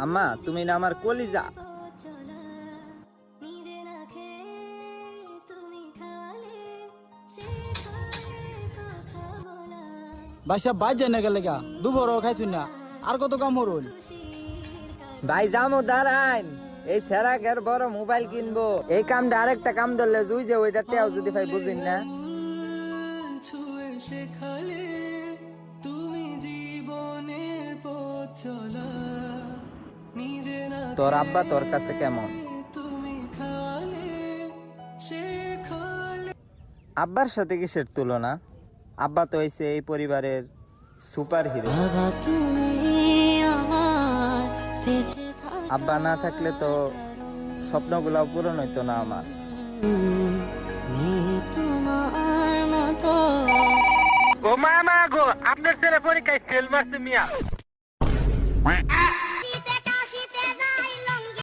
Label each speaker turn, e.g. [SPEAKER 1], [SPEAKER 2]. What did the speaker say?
[SPEAKER 1] আম্মা তুমি না আমার কলিজা।
[SPEAKER 2] বাসা বাইর যায় না গেলে গা দুপুরও খাইছুন না আর কত কাম হরুন।
[SPEAKER 1] ভাই যামো দাঁড়াইন, এই সেরাকের বড় মোবাইল কিনবো, এই কামটা আরেকটা কাম ধরলে জুই যে ওইটা টেও যদি ভাই বুঝিন না। তোর আব্বা তোর কাছে কেমন? আব্বার সাথে কিসের তুলনা? আব্বা তো হইছে এই পরিবারের সুপার হিরো। আব্বা না থাকলে তো স্বপ্নগুলো পূরণ হইতো না আমার। ও মা গো, আপনার ছেলে পরীক্ষায় ফেল মারছে মিয়া।